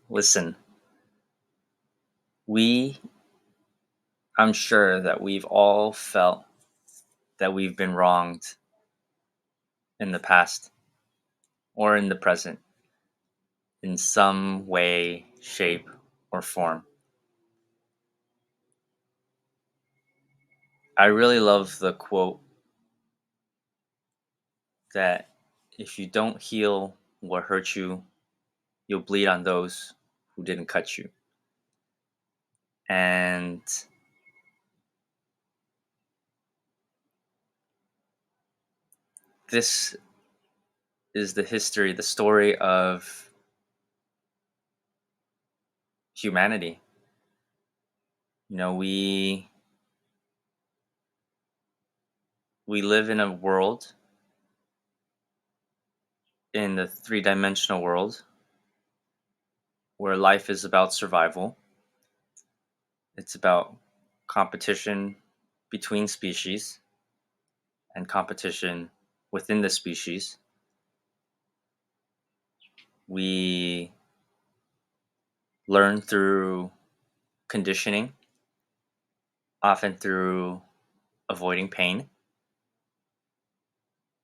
Listen, we, I'm sure that we've all felt that we've been wronged in the past or in the present in some way, shape, or form. I really love the quote that if you don't heal what hurt you, you'll bleed on those who didn't cut you. And this is the history, the story of humanity. We live in a world, in the three-dimensional world, where life is about survival. It's about competition between species and competition within the species. We learn through conditioning, often through avoiding pain.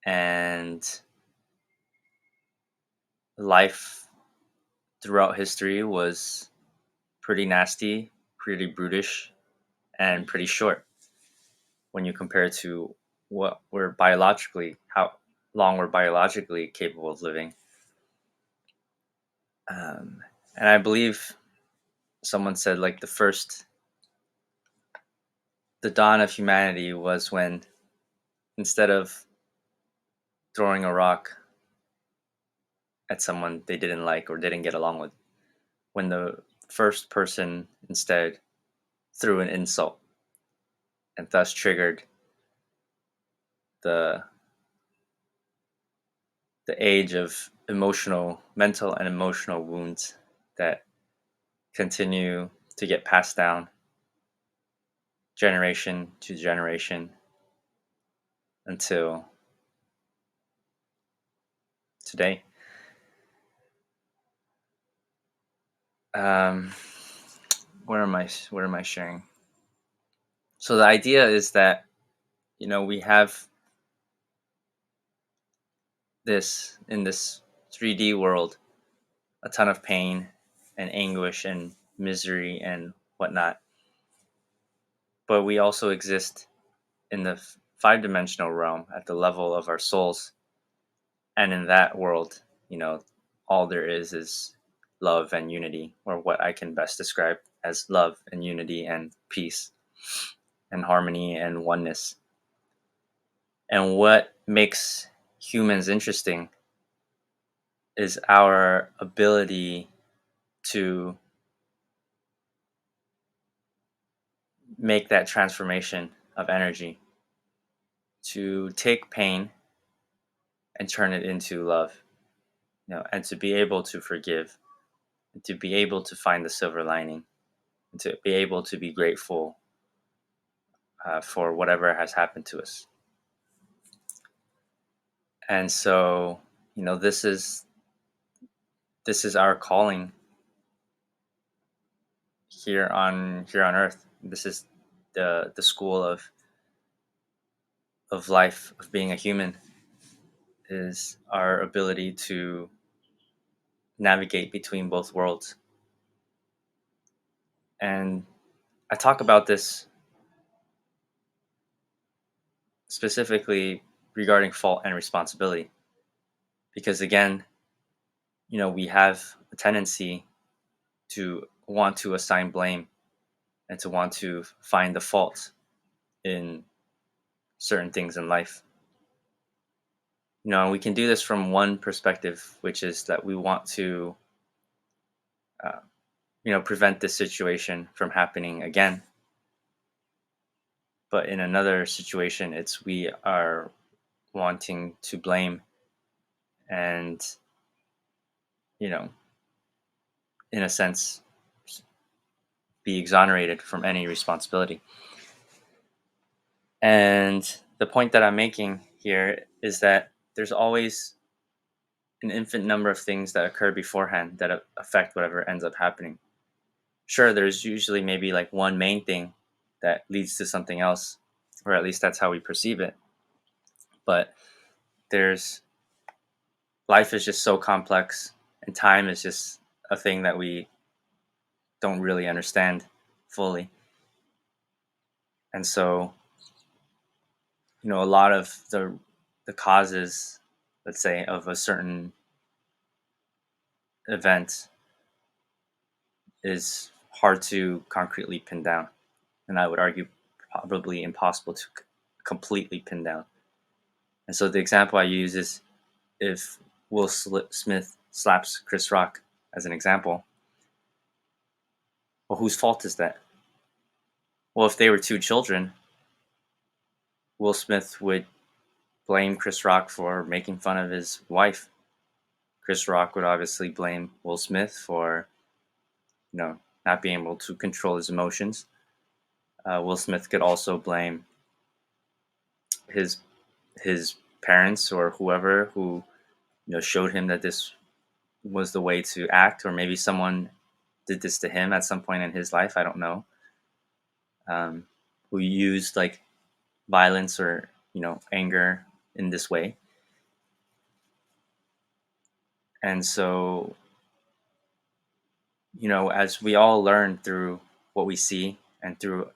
And life throughout history was pretty nasty, pretty brutish, and pretty short when you compare it to how long we're biologically capable of living. Um, and I believe someone said like the dawn of humanity was when, instead of throwing a rock at someone they didn't like or didn't get along with, when the first person instead threw an insult and thus triggered the the age of mental and emotional wounds that continue to get passed down generation to generation until today. Um, where am I sharing? So the idea is that we have this in this 3D world, a ton of pain and anguish and misery and whatnot, but we also exist in the five-dimensional realm at the level of our souls. And in that world, all there is love and unity, or what I can best describe as love and unity and peace and harmony and oneness. And what makes humans interesting is our ability to make that transformation of energy, to take pain and turn it into love, and to be able to forgive, and to be able to find the silver lining, and to be able to be grateful for whatever has happened to us. And so, this is our calling here on Earth. This is the school of life, of being a human, is our ability to navigate between both worlds. And I talk about this specifically regarding fault and responsibility because, again, we have a tendency to want to assign blame and to want to find the fault in certain things in life. And we can do this from one perspective, which is that we want to uh, prevent this situation from happening again. But in another situation, it's we are wanting to blame and, you know in a sense, be exonerated from any responsibility. And the point that I'm making here is that there's always an infinite number of things that occur beforehand that affect whatever ends up happening. Sure, there's usually maybe like one main thing that leads to something else, or at least that's how we perceive it. But there's life is just so complex, and time is just a thing that we don't really understand fully. And so, a lot of the causes, let's say, of a certain event is hard to concretely pin down, and I would argue probably impossible to completely pin down. And so the example I use is if Smith slaps Chris Rock as an example. Well, whose fault is that? Well, if they were two children, Will Smith would blame Chris Rock for making fun of his wife. Chris Rock would obviously blame Will Smith for, not being able to control his emotions. Will Smith could also blame his his parents or whoever who showed him that this was the way to act, or maybe someone did this to him at some point in his life. I don't know. Who used like violence or anger in this way. And so, as we all learn through what we see and through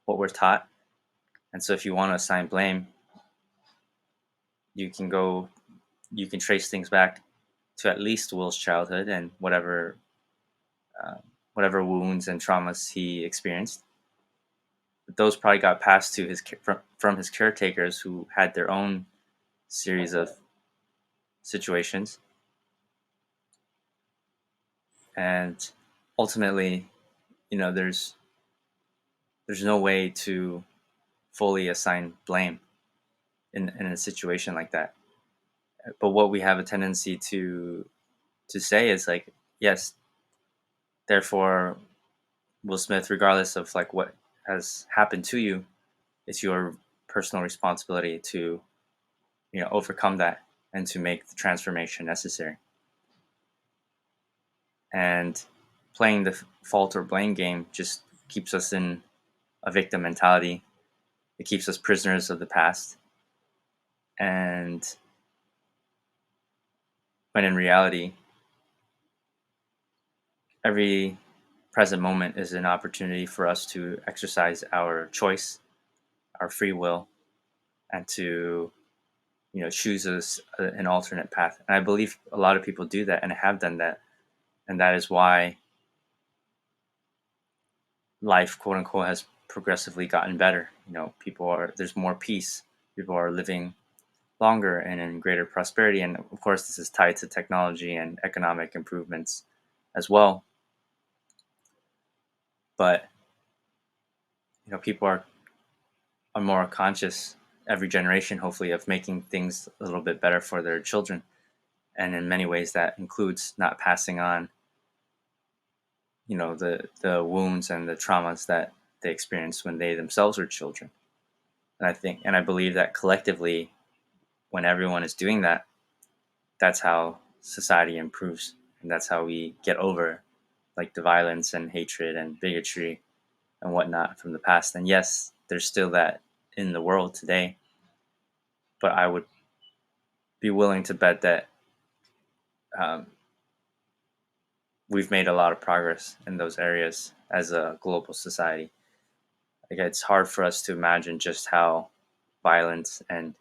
what we're taught. And so if you want to assign blame, you can go you can trace things back to at least Will's childhood and uh, whatever wounds and traumas he experienced. But those probably got passed to from his caretakers, who had their own series of situations. And ultimately, there's no way to fully assign blame in a situation like that. But what we have a tendency to say is like, yes, therefore Will Smith, regardless of like what has happened to you, it's your personal responsibility to overcome that and to make the transformation necessary. And playing the fault or blame game just keeps us in a victim mentality. It keeps us prisoners of the past. And when in reality, every present moment is an opportunity for us to exercise our choice, our free will, and to choose an alternate path. And I believe a lot of people do that and have done that, and that is why life, quote unquote, has progressively gotten better. There's more peace. People are living longer and in greater prosperity, and of course, this is tied to technology and economic improvements as well. But people are more conscious every generation, hopefully, of making things a little bit better for their children. And in many ways, that includes not passing on, the wounds and the traumas that they experienced when they themselves were children. And I believe that collectively, when everyone is doing that, that's how society improves, and that's how we get over like the violence and hatred and bigotry and whatnot from the past. And yes, there's still that in the world today, but I would be willing to bet that um, we've made a lot of progress in those areas as a global society. Like, it's hard for us to imagine just how violent and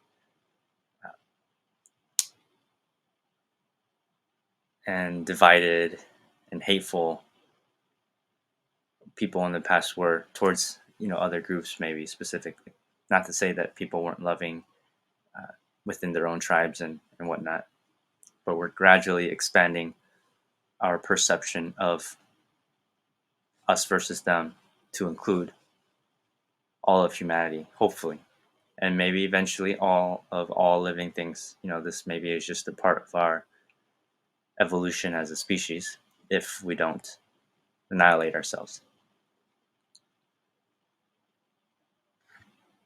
divided and hateful people in the past were towards other groups, maybe specifically. Not to say that people weren't loving within their own tribes and whatnot, but we're gradually expanding our perception of us versus them to include all of humanity, hopefully, and maybe eventually all living things. This maybe is just a part of our evolution as a species if we don't annihilate ourselves.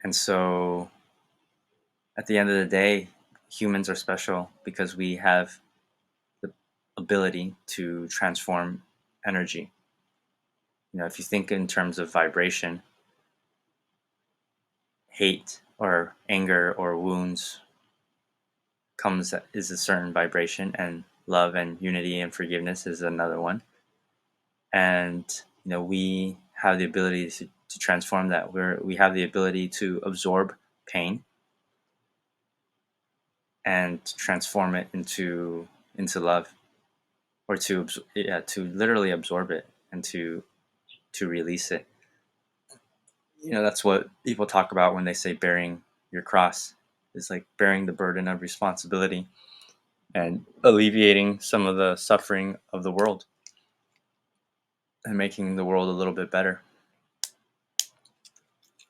And so at the end of the day, humans are special because we have ability to transform energy. If you think in terms of vibration, hate or anger or wounds is a certain vibration, and love and unity and forgiveness is another one. And we have the ability to transform that. We have the ability to absorb pain and transform it into love, or to literally absorb it and to release it. That's what people talk about when they say bearing your cross, is like bearing the burden of responsibility and alleviating some of the suffering of the world and making the world a little bit better.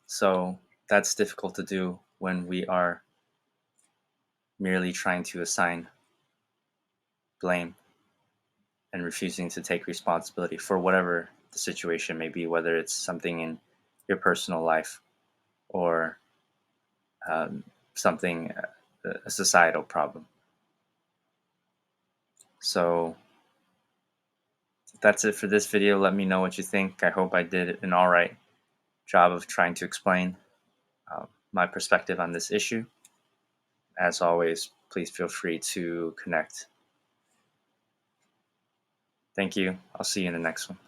So that's difficult to do when we are merely trying to assign blame and refusing to take responsibility for whatever the situation may be, whether it's something in your personal life or something, a societal problem. So that's it for this video. Let me know what you think. I hope I did an all right job of trying to explain my perspective on this issue. As always, please feel free to connect. Thank you. I'll see you in the next one.